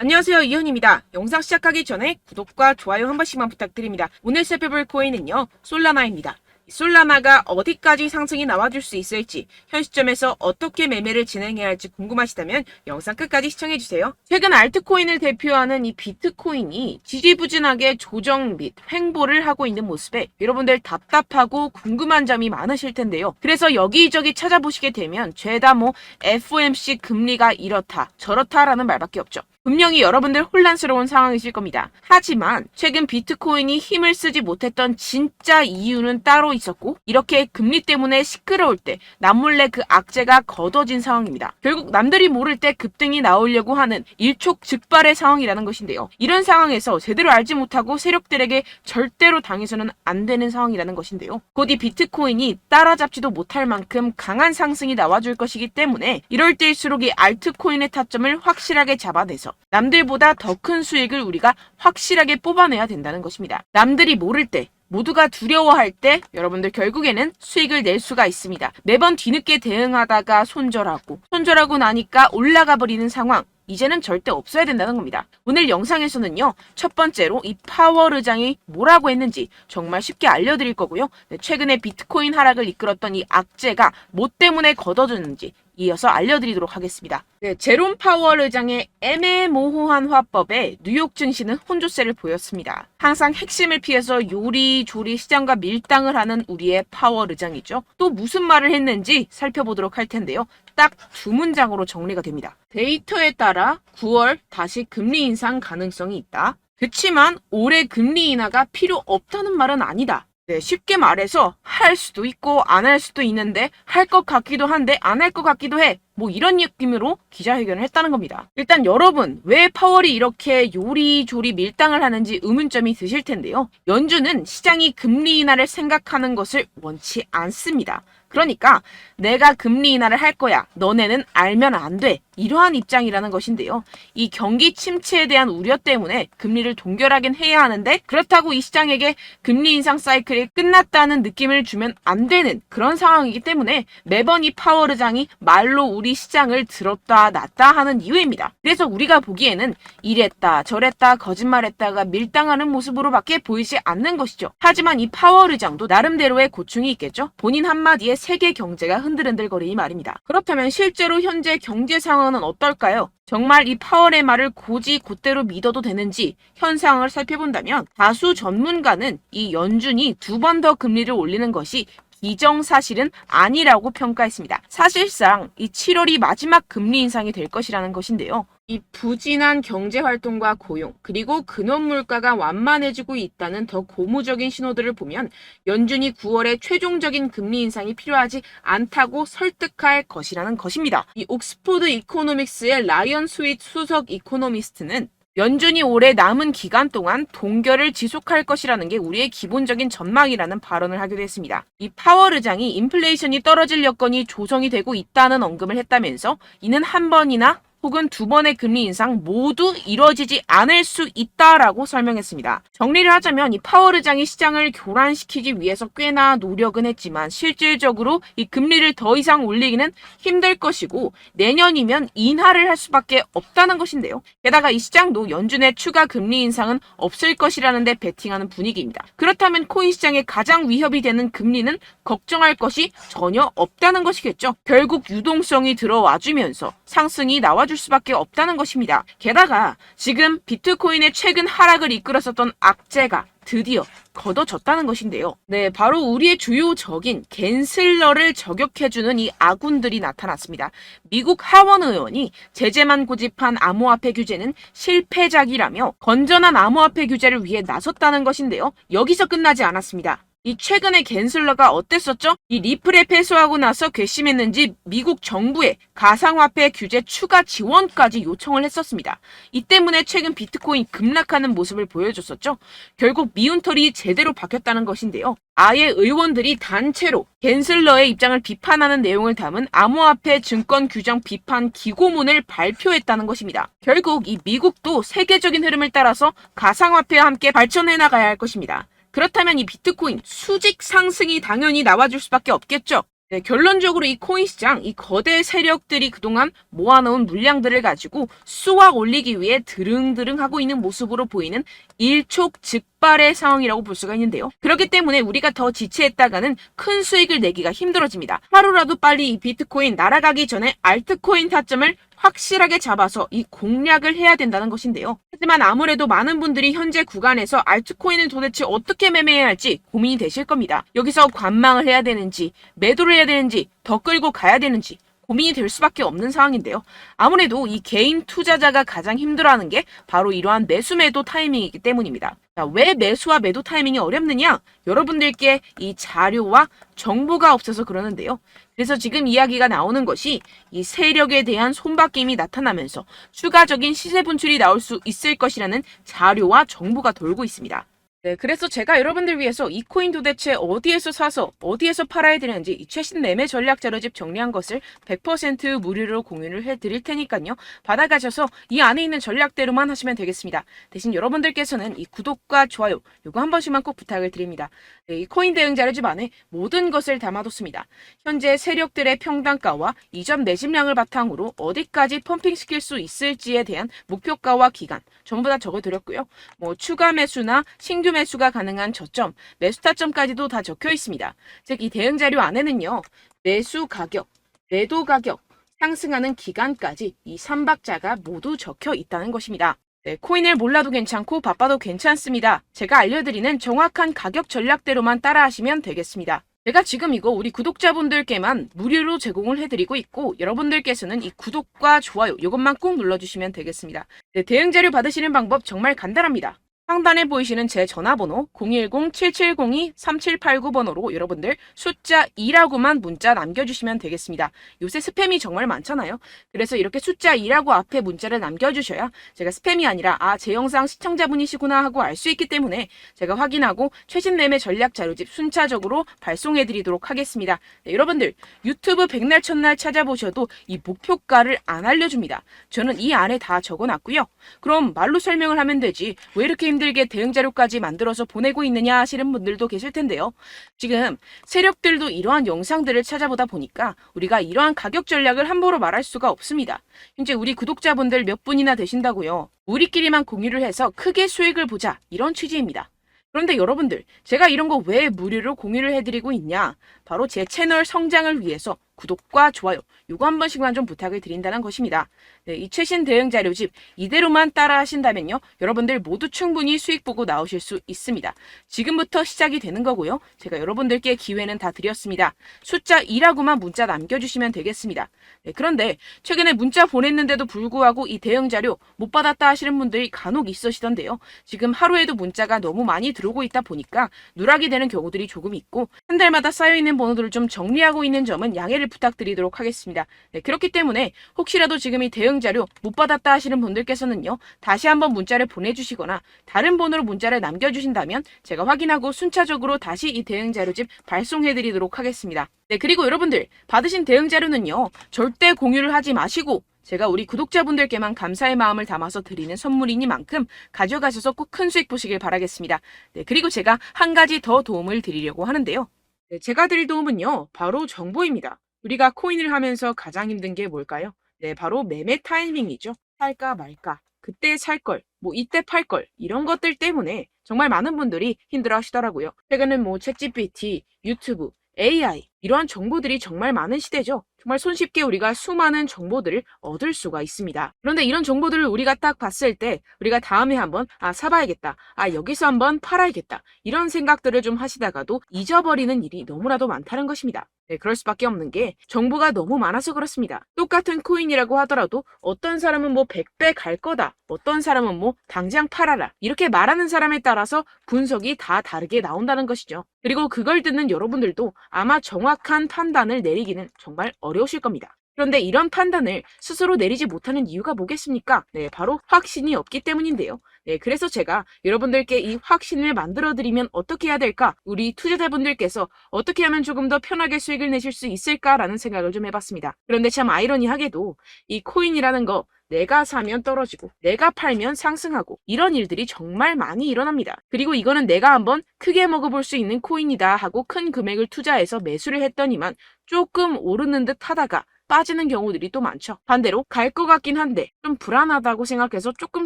안녕하세요, 이현입니다. 영상 시작하기 전에 구독과 좋아요 한 번씩만 부탁드립니다. 오늘 살펴볼 코인은요, 솔라나입니다. 솔라나가 어디까지 상승이 나와줄 수 있을지, 현 시점에서 어떻게 매매를 진행해야 할지 궁금하시다면 영상 끝까지 시청해주세요. 최근 알트코인을 대표하는 이 비트코인이 지지부진하게 조정 및 횡보를 하고 있는 모습에 여러분들 답답하고 궁금한 점이 많으실 텐데요. 그래서 여기저기 찾아보시게 되면 죄다 FOMC 금리가 이렇다 저렇다라는 말밖에 없죠. 분명히 여러분들 혼란스러운 상황이실 겁니다. 하지만 최근 비트코인이 힘을 쓰지 못했던 진짜 이유는 따로 있었고, 이렇게 금리 때문에 시끄러울 때 남몰래 그 악재가 걷어진 상황입니다. 결국 남들이 모를 때 급등이 나오려고 하는 일촉즉발의 상황이라는 것인데요. 이런 상황에서 제대로 알지 못하고 세력들에게 절대로 당해서는 안 되는 상황이라는 것인데요. 곧 이 비트코인이 따라잡지도 못할 만큼 강한 상승이 나와줄 것이기 때문에 이럴 때일수록 이 알트코인의 타점을 확실하게 잡아내서 남들보다 더 큰 수익을 우리가 확실하게 뽑아내야 된다는 것입니다. 남들이 모를 때, 모두가 두려워할 때 여러분들 결국에는 수익을 낼 수가 있습니다. 매번 뒤늦게 대응하다가 손절하고 나니까 올라가 버리는 상황, 이제는 절대 없어야 된다는 겁니다. 오늘 영상에서는요, 첫 번째로 이 파월의장이 뭐라고 했는지 정말 쉽게 알려드릴 거고요. 최근에 비트코인 하락을 이끌었던 이 악재가 뭐 때문에 걷어졌는지 이어서 알려드리도록 하겠습니다. 제롬 파월 의장의 애매모호한 화법에 뉴욕 증시는 혼조세를 보였습니다. 항상 핵심을 피해서 요리조리 시장과 밀당을 하는 우리의 파월 의장이죠. 또 무슨 말을 했는지 살펴보도록 할 텐데요. 딱 두 문장으로 정리가 됩니다. 데이터에 따라 9월 다시 금리 인상 가능성이 있다. 그치만 올해 금리 인하가 필요 없다는 말은 아니다. 쉽게 말해서 할 수도 있고 안 할 수도 있는데 할 것 같기도 한데 안 할 것 같기도 해. 이런 느낌으로 기자회견을 했다는 겁니다. 일단 여러분, 왜 파월이 이렇게 요리조리 밀당을 하는지 의문점이 드실 텐데요. 연준은 시장이 금리 인하를 생각하는 것을 원치 않습니다. 그러니까 내가 금리 인하를 할 거야. 너네는 알면 안 돼. 이러한 입장이라는 것인데요. 이 경기 침체에 대한 우려 때문에 금리를 동결하긴 해야 하는데, 그렇다고 이 시장에게 금리 인상 사이클이 끝났다는 느낌을 주면 안 되는 그런 상황이기 때문에 매번 이 파월 의장이 말로 우리 시장을 들었다 놨다 하는 이유입니다. 그래서 우리가 보기에는 이랬다 저랬다 거짓말했다가 밀당하는 모습으로밖에 보이지 않는 것이죠. 하지만 이 파월 의장도 나름대로의 고충이 있겠죠. 본인 한마디에 세계 경제가 흔들흔들거리니 말입니다. 그렇다면 실제로 현재 경제 상황은 어떨까요? 정말 이 파월의 말을 고지 곧대로 믿어도 되는지 현 상황을 살펴본다면, 다수 전문가는 이 연준이 두 번 더 금리를 올리는 것이 기정사실은 아니라고 평가했습니다. 사실상 이 7월이 마지막 금리 인상이 될 것이라는 것인데요. 이 부진한 경제활동과 고용, 그리고 근원물가가 완만해지고 있다는 더 고무적인 신호들을 보면 연준이 9월에 최종적인 금리 인상이 필요하지 않다고 설득할 것이라는 것입니다. 이 옥스포드 이코노믹스의 라이언 스윗 수석 이코노미스트는 연준이 올해 남은 기간 동안 동결을 지속할 것이라는 게 우리의 기본적인 전망이라는 발언을 하기도 했습니다. 이 파월 의장이 인플레이션이 떨어질 여건이 조성이 되고 있다는 언급을 했다면서 이는 한 번이나 혹은 두 번의 금리 인상 모두 이뤄지지 않을 수 있다라고 설명했습니다. 정리를 하자면 이 파월 의장이 시장을 교란시키기 위해서 꽤나 노력은 했지만 실질적으로 이 금리를 더 이상 올리기는 힘들 것이고 내년이면 인하를 할 수밖에 없다는 것인데요. 게다가 이 시장도 연준의 추가 금리 인상은 없을 것이라는 데 베팅하는 분위기입니다. 그렇다면 코인 시장에 가장 위협이 되는 금리는 걱정할 것이 전혀 없다는 것이겠죠. 결국 유동성이 들어와주면서 상승이 나와줄 수밖에 없다는 것입니다. 게다가 지금 비트코인의 최근 하락을 이끌었었던 악재가 드디어 걷어졌다는 것인데요. 바로 우리의 주요 적인 갠슬러를 저격해주는 이 아군들이 나타났습니다. 미국 하원 의원이 제재만 고집한 암호화폐 규제는 실패작이라며 건전한 암호화폐 규제를 위해 나섰다는 것인데요. 여기서 끝나지 않았습니다. 이 최근에 갠슬러가 어땠었죠? 이 리플에 패소하고 나서 괘씸했는지 미국 정부에 가상화폐 규제 추가 지원까지 요청을 했었습니다. 이 때문에 최근 비트코인 급락하는 모습을 보여줬었죠. 결국 미운털이 제대로 박혔다는 것인데요. 아예 의원들이 단체로 갠슬러의 입장을 비판하는 내용을 담은 암호화폐 증권 규정 비판 기고문을 발표했다는 것입니다. 결국 이 미국도 세계적인 흐름을 따라서 가상화폐와 함께 발전해 나가야 할 것입니다. 그렇다면 이 비트코인 수직 상승이 당연히 나와줄 수밖에 없겠죠. 네, 결론적으로 이 코인 시장, 이 거대 세력들이 그동안 모아놓은 물량들을 가지고 수확 올리기 위해 드릉드릉 하고 있는 모습으로 보이는 일촉즉발의 상황이라고 볼 수가 있는데요. 그렇기 때문에 우리가 더 지체했다가는 큰 수익을 내기가 힘들어집니다. 하루라도 빨리 이 비트코인 날아가기 전에 알트코인 타점을 확실하게 잡아서 이 공략을 해야 된다는 것인데요. 하지만 아무래도 많은 분들이 현재 구간에서 알트코인을 도대체 어떻게 매매해야 할지 고민이 되실 겁니다. 여기서 관망을 해야 되는지, 매도를 해야 되는지, 더 끌고 가야 되는지 고민이 될 수밖에 없는 상황인데요. 아무래도 이 개인 투자자가 가장 힘들어하는 게 바로 이러한 매수 매도 타이밍이기 때문입니다. 자, 왜 매수와 매도 타이밍이 어렵느냐? 여러분들께 이 자료와 정보가 없어서 그러는데요. 그래서 지금 이야기가 나오는 것이 이 세력에 대한 손바뀜이 나타나면서 추가적인 시세 분출이 나올 수 있을 것이라는 자료와 정보가 돌고 있습니다. 네, 그래서 제가 여러분들 위해서 이 코인 도대체 어디에서 사서 어디에서 팔아야 되는지 이 최신 매매 전략 자료집 정리한 것을 100% 무료로 공유를 해드릴 테니까요. 받아가셔서 이 안에 있는 전략대로만 하시면 되겠습니다. 대신 여러분들께서는 이 구독과 좋아요 요거 한 번씩만 꼭 부탁을 드립니다. 네, 이 코인 대응 자료집 안에 모든 것을 담아뒀습니다. 현재 세력들의 평단가와 이전 매집량을 바탕으로 어디까지 펌핑시킬 수 있을지에 대한 목표가와 기간 전부 다 적어드렸고요. 뭐 추가 매수나 신규 매수가 가능한 저점, 매수 타점까지도 다 적혀 있습니다. 즉, 이 대응 자료 안에는요, 매수 가격, 매도 가격, 상승하는 기간까지 이 3박자가 모두 적혀 있다는 것입니다. 네, 코인을 몰라도 괜찮고 바빠도 괜찮습니다. 제가 알려드리는 정확한 가격 전략대로만 따라하시면 되겠습니다. 제가 지금 이거 우리 구독자분들께만 무료로 제공을 해드리고 있고 여러분들께서는 이 구독과 좋아요 이것만 꼭 눌러주시면 되겠습니다. 네, 대응 자료 받으시는 방법 정말 간단합니다. 상단에 보이시는 제 전화번호 010-7702-3789번호로 여러분들 숫자 2라고만 문자 남겨주시면 되겠습니다. 요새 스팸이 정말 많잖아요. 그래서 이렇게 숫자 2라고 앞에 문자를 남겨주셔야 제가 스팸이 아니라 제 영상 시청자분이시구나 하고 알 수 있기 때문에 제가 확인하고 최신 매매 전략 자료집 순차적으로 발송해드리도록 하겠습니다. 네, 여러분들 유튜브 백날 첫날 찾아보셔도 이 목표가를 안 알려줍니다. 저는 이 안에 다 적어놨고요. 그럼 말로 설명을 하면 되지 왜 이렇게 힘들게 대응 자료까지 만들어서 보내고 있느냐 하시는 분들도 계실 텐데요. 지금 세력들도 이러한 영상들을 찾아보다 보니까 우리가 이러한 가격 전략을 함부로 말할 수가 없습니다. 현재 우리 구독자분들 몇 분이나 되신다고요. 우리끼리만 공유를 해서 크게 수익을 보자 이런 취지입니다. 그런데 여러분들 제가 이런 거 왜 무료로 공유를 해드리고 있냐? 바로 제 채널 성장을 위해서 구독과 좋아요 요거 한 번씩만 좀 부탁을 드린다는 것입니다. 네, 이 최신 대응 자료집 이대로만 따라 하신다면요. 여러분들 모두 충분히 수익 보고 나오실 수 있습니다. 지금부터 시작이 되는 거고요. 제가 여러분들께 기회는 다 드렸습니다. 숫자 2라고만 문자 남겨주시면 되겠습니다. 네, 그런데 최근에 문자 보냈는데도 불구하고 이 대응 자료 못 받았다 하시는 분들이 간혹 있으시던데요. 지금 하루에도 문자가 너무 많이 들어오고 있다 보니까 누락이 되는 경우들이 조금 있고 한 달마다 쌓여있는 번호들을 좀 정리하고 있는 점은 양해를 부탁드리도록 하겠습니다. 네, 그렇기 때문에 혹시라도 지금 이 대응 자료 못 받았다 하시는 분들께서는요. 다시 한번 문자를 보내주시거나 다른 번호로 문자를 남겨주신다면 제가 확인하고 순차적으로 다시 이 대응 자료집 발송해드리도록 하겠습니다. 네, 그리고 여러분들 받으신 대응 자료는요. 절대 공유를 하지 마시고 제가 우리 구독자분들께만 감사의 마음을 담아서 드리는 선물이니만큼 가져가셔서 꼭 큰 수익 보시길 바라겠습니다. 네, 그리고 제가 한 가지 더 도움을 드리려고 하는데요. 네, 제가 드릴 도움은요. 바로 정보입니다. 우리가 코인을 하면서 가장 힘든 게 뭘까요? 네, 바로 매매 타이밍이죠. 살까 말까, 그때 살 걸, 뭐 이때 팔 걸, 이런 것들 때문에 정말 많은 분들이 힘들어 하시더라고요. 최근엔 뭐 챗GPT, 유튜브, AI, 이러한 정보들이 정말 많은 시대죠. 정말 손쉽게 우리가 수많은 정보들을 얻을 수가 있습니다. 그런데 이런 정보들을 우리가 딱 봤을 때 우리가 다음에 한번 사봐야겠다. 여기서 한번 팔아야겠다. 이런 생각들을 좀 하시다가도 잊어버리는 일이 너무나도 많다는 것입니다. 네, 그럴 수밖에 없는 게 정보가 너무 많아서 그렇습니다. 똑같은 코인이라고 하더라도 어떤 사람은 뭐 100배 갈 거다. 어떤 사람은 뭐 당장 팔아라. 이렇게 말하는 사람에 따라서 분석이 다 다르게 나온다는 것이죠. 그리고 그걸 듣는 여러분들도 아마 정확한 판단을 내리기는 정말 어려우실 겁니다. 그런데 이런 판단을 스스로 내리지 못하는 이유가 뭐겠습니까? 네, 바로 확신이 없기 때문인데요. 네, 그래서 제가 여러분들께 이 확신을 만들어드리면 어떻게 해야 될까? 우리 투자자분들께서 어떻게 하면 조금 더 편하게 수익을 내실 수 있을까라는 생각을 좀 해봤습니다. 그런데 참 아이러니하게도 이 코인이라는 거 내가 사면 떨어지고 내가 팔면 상승하고 이런 일들이 정말 많이 일어납니다. 그리고 이거는 내가 한번 크게 먹어볼 수 있는 코인이다 하고 큰 금액을 투자해서 매수를 했더니만 조금 오르는 듯 하다가 빠지는 경우들이 또 많죠. 반대로 갈 것 같긴 한데 좀 불안하다고 생각해서 조금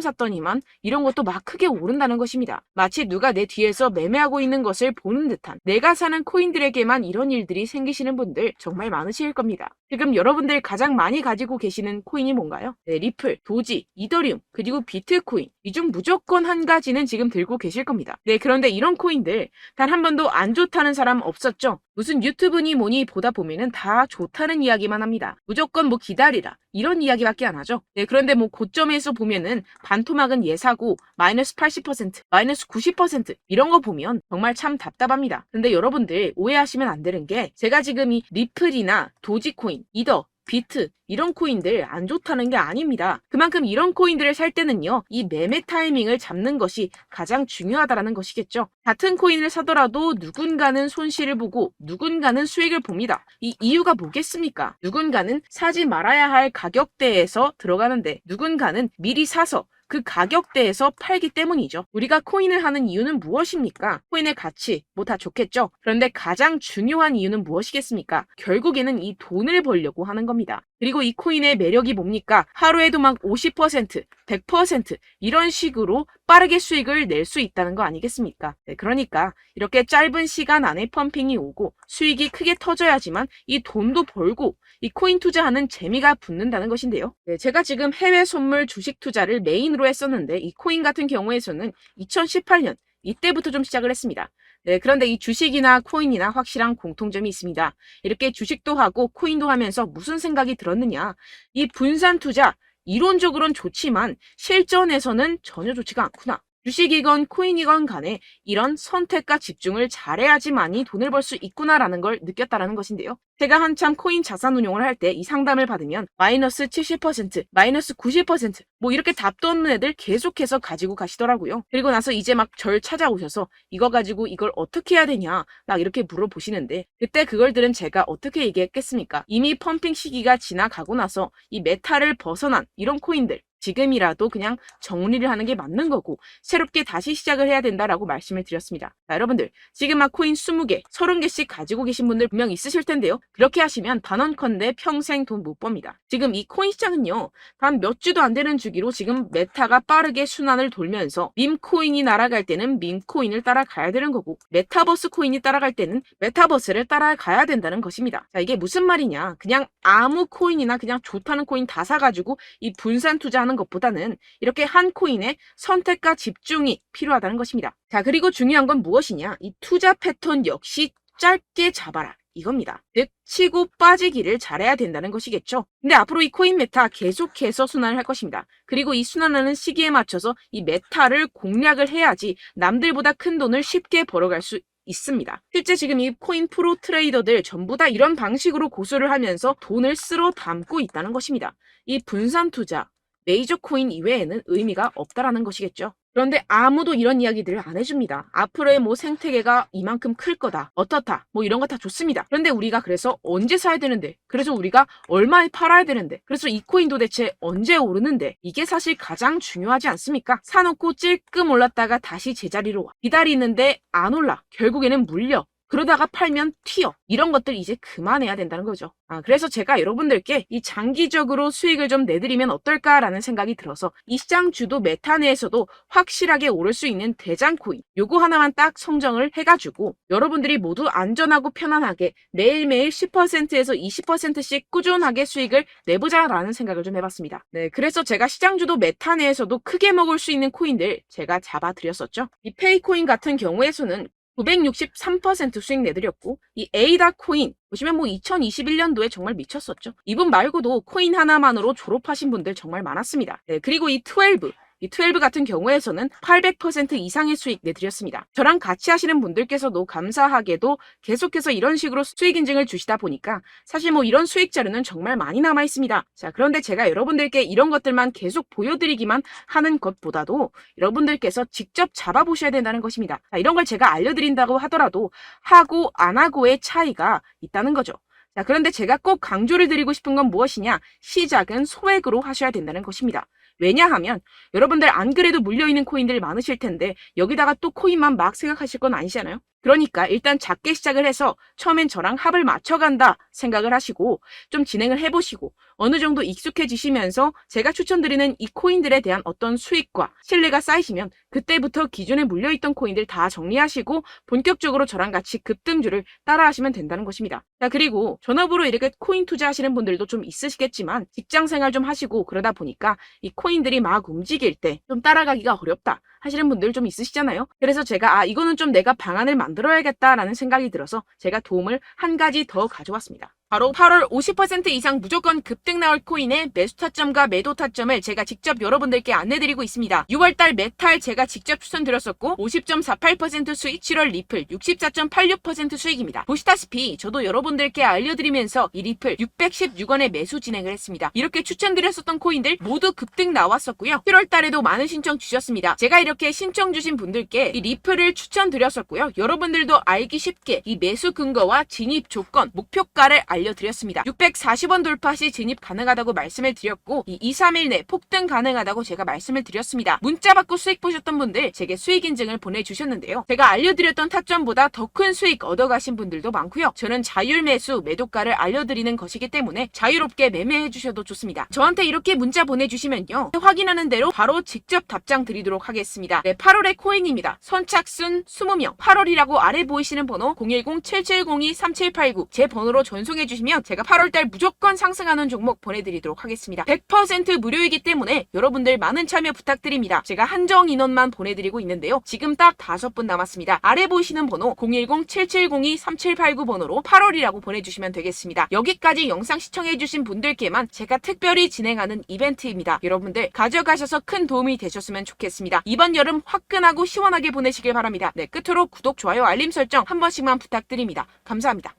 샀더니만 이런 것도 막 크게 오른다는 것입니다. 마치 누가 내 뒤에서 매매하고 있는 것을 보는 듯한, 내가 사는 코인들에게만 이런 일들이 생기시는 분들 정말 많으실 겁니다. 지금 여러분들 가장 많이 가지고 계시는 코인이 뭔가요? 네, 리플, 도지, 이더리움, 그리고 비트코인. 이 중 무조건 한 가지는 지금 들고 계실 겁니다. 네, 그런데 이런 코인들 단 한 번도 안 좋다는 사람 없었죠? 무슨 유튜브니 뭐니 보다 보면은 다 좋다는 이야기만 합니다. 무조건 뭐 기다리라 이런 이야기밖에 안 하죠. 네, 그런데 뭐 고점에서 보면은 반토막은 예사고 마이너스 80%, 마이너스 90% 이런 거 보면 정말 참 답답합니다. 근데 여러분들 오해하시면 안 되는 게, 제가 지금 이 리플이나 도지코인, 이더, 비트 이런 코인들 안 좋다는 게 아닙니다. 그만큼 이런 코인들을 살 때는요, 이 매매 타이밍을 잡는 것이 가장 중요하다는 것이겠죠. 같은 코인을 사더라도 누군가는 손실을 보고 누군가는 수익을 봅니다. 이 이유가 뭐겠습니까? 누군가는 사지 말아야 할 가격대에서 들어가는데 누군가는 미리 사서 그 가격대에서 팔기 때문이죠. 우리가 코인을 하는 이유는 무엇입니까? 코인의 가치, 뭐 다 좋겠죠. 그런데 가장 중요한 이유는 무엇이겠습니까? 결국에는 이 돈을 벌려고 하는 겁니다. 그리고 이 코인의 매력이 뭡니까? 하루에도 막 50%, 100% 이런 식으로 빠르게 수익을 낼 수 있다는 거 아니겠습니까? 네, 그러니까 이렇게 짧은 시간 안에 펌핑이 오고 수익이 크게 터져야지만 이 돈도 벌고 이 코인 투자하는 재미가 붙는다는 것인데요. 네, 제가 지금 해외 선물 주식 투자를 메인으로 했었는데 이 코인 같은 경우에서는 2018년 이때부터 좀 시작을 했습니다. 네, 그런데 이 주식이나 코인이나 확실한 공통점이 있습니다. 이렇게 주식도 하고 코인도 하면서 무슨 생각이 들었느냐? 이 분산 투자, 이론적으로는 좋지만 실전에서는 전혀 좋지가 않구나. 주식이건 코인이건 간에 이런 선택과 집중을 잘해야지만이 돈을 벌 수 있구나라는 걸 느꼈다라는 것인데요. 제가 한참 코인 자산 운용을 할 때 이 상담을 받으면 마이너스 70%, 마이너스 90% 뭐 이렇게 답도 없는 애들 계속해서 가지고 가시더라고요. 그리고 나서 이제 막 절 찾아오셔서 이거 가지고 이걸 어떻게 해야 되냐 막 이렇게 물어보시는데, 그때 그걸 들은 제가 어떻게 얘기했겠습니까? 이미 펌핑 시기가 지나가고 나서 이 메타를 벗어난 이런 코인들 지금이라도 그냥 정리를 하는 게 맞는 거고 새롭게 다시 시작을 해야 된다라고 말씀을 드렸습니다. 자, 여러분들 지금 막 코인 20개, 30개씩 가지고 계신 분들 분명 있으실 텐데요. 그렇게 하시면 단언컨대 평생 돈 못 법니다. 지금 이 코인 시장은요, 단 몇 주도 안 되는 주기로 지금 메타가 빠르게 순환을 돌면서 밈코인이 날아갈 때는 밈코인을 따라가야 되는 거고 메타버스 코인이 따라갈 때는 메타버스를 따라가야 된다는 것입니다. 자, 이게 무슨 말이냐? 그냥 아무 코인이나 그냥 좋다는 코인 다 사가지고 이 분산 투자하는 것보다는 이렇게 한 코인에 선택과 집중이 필요하다는 것입니다. 자, 그리고 중요한 건 무엇이냐? 이 투자 패턴 역시 짧게 잡아라 이겁니다. 즉 치고 빠지기를 잘해야 된다는 것이겠죠. 근데 앞으로 이 코인 메타 계속해서 순환을 할 것입니다. 그리고 이 순환하는 시기에 맞춰서 이 메타를 공략을 해야지 남들보다 큰 돈을 쉽게 벌어갈 수 있습니다. 실제 지금 이 코인 프로 트레이더들 전부 다 이런 방식으로 고수를 하면서 돈을 쓸어 담고 있다는 것입니다. 이 분산 투자, 메이저 코인 이외에는 의미가 없다라는 것이겠죠. 그런데 아무도 이런 이야기들을 안 해줍니다. 앞으로의 뭐 생태계가 이만큼 클 거다, 어떻다, 뭐 이런 거 다 좋습니다. 그런데 우리가 그래서 언제 사야 되는데, 그래서 우리가 얼마에 팔아야 되는데, 그래서 이 코인 도대체 언제 오르는데, 이게 사실 가장 중요하지 않습니까? 사놓고 찔끔 올랐다가 다시 제자리로 와. 기다리는데 안 올라. 결국에는 물려. 그러다가 팔면 튀어. 이런 것들 이제 그만해야 된다는 거죠. 그래서 제가 여러분들께 이 장기적으로 수익을 좀 내드리면 어떨까라는 생각이 들어서 이 시장 주도 메타 내에서도 확실하게 오를 수 있는 대장 코인 요거 하나만 딱 선정을 해가지고 여러분들이 모두 안전하고 편안하게 매일매일 10%에서 20%씩 꾸준하게 수익을 내보자라는 생각을 좀 해봤습니다. 네, 그래서 제가 시장 주도 메타 내에서도 크게 먹을 수 있는 코인들 제가 잡아드렸었죠. 이 페이코인 같은 경우에서는 963% 수익 내드렸고, 이 에이다 코인 보시면 뭐 2021년도에 정말 미쳤었죠. 이분 말고도 코인 하나만으로 졸업하신 분들 정말 많았습니다. 네, 그리고 이 12 같은 경우에서는 800% 이상의 수익 내드렸습니다. 저랑 같이 하시는 분들께서도 감사하게도 계속해서 이런 식으로 수익 인증을 주시다 보니까 사실 뭐 이런 수익 자료는 정말 많이 남아 있습니다. 자, 그런데 제가 여러분들께 이런 것들만 계속 보여드리기만 하는 것보다도 여러분들께서 직접 잡아보셔야 된다는 것입니다. 자, 이런 걸 제가 알려드린다고 하더라도 하고 안 하고의 차이가 있다는 거죠. 자, 그런데 제가 꼭 강조를 드리고 싶은 건 무엇이냐? 시작은 소액으로 하셔야 된다는 것입니다. 왜냐하면 여러분들 안 그래도 물려있는 코인들 많으실 텐데 여기다가 또 코인만 막 생각하실 건 아니잖아요. 그러니까 일단 작게 시작을 해서 처음엔 저랑 합을 맞춰간다 생각을 하시고 좀 진행을 해보시고 어느 정도 익숙해지시면서 제가 추천드리는 이 코인들에 대한 어떤 수익과 신뢰가 쌓이시면 그때부터 기존에 물려있던 코인들 다 정리하시고 본격적으로 저랑 같이 급등주를 따라하시면 된다는 것입니다. 자, 그리고 전업으로 이렇게 코인 투자하시는 분들도 좀 있으시겠지만 직장생활 좀 하시고 그러다 보니까 이 코인들이 막 움직일 때 좀 따라가기가 어렵다 하시는 분들 좀 있으시잖아요. 그래서 제가 이거는 좀 내가 방안을 만들어야겠다라는 생각이 들어서 제가 도움을 한 가지 더 가져왔습니다. 바로 8월 50% 이상 무조건 급등 나올 코인의 매수 타점과 매도 타점을 제가 직접 여러분들께 안내드리고 있습니다. 6월달 메탈 제가 직접 추천드렸었고 50.48% 수익, 7월 리플 64.86% 수익입니다. 보시다시피 저도 여러분들께 알려드리면서 이 리플 616원에 매수 진행을 했습니다. 이렇게 추천드렸었던 코인들 모두 급등 나왔었고요. 7월달에도 많은 신청 주셨습니다. 제가 이렇게 신청 주신 분들께 이 리플을 추천드렸었고요. 여러분들도 알기 쉽게 이 매수 근거와 진입 조건, 목표가를 알려드렸습니다. 640원 돌파 시 진입 가능하다고 말씀을 드렸고 이 2-3일 내 폭등 가능하다고 제가 말씀을 드렸습니다. 문자 받고 수익 보셨던 분들 제게 수익 인증을 보내주셨는데요. 제가 알려드렸던 타점보다 더 큰 수익 얻어가신 분들도 많고요. 저는 자율 매수 매도가를 알려드리는 것이기 때문에 자유롭게 매매해 주셔도 좋습니다. 저한테 이렇게 문자 보내주시면요. 확인하는 대로 바로 직접 답장 드리도록 하겠습니다. 네, 8월의 코인입니다. 선착순 20명 8월이라고 아래 보이시는 번호 010-7702-3789 제 번호로 전송해 주시면 제가 8월달 무조건 상승하는 종목 보내드리도록 하겠습니다. 100% 무료이기 때문에 여러분들 많은 참여 부탁드립니다. 제가 한정 인원만 보내드리고 있는데요. 지금 딱 5분 남았습니다. 아래 보이시는 번호 010-7702-3789 번호로 8월이라고 보내주시면 되겠습니다. 여기까지 영상 시청해주신 분들께만 제가 특별히 진행하는 이벤트입니다. 여러분들 가져가셔서 큰 도움이 되셨으면 좋겠습니다. 이번 여름 화끈하고 시원하게 보내시길 바랍니다. 네, 끝으로 구독, 좋아요, 알림 설정 한 번씩만 부탁드립니다. 감사합니다.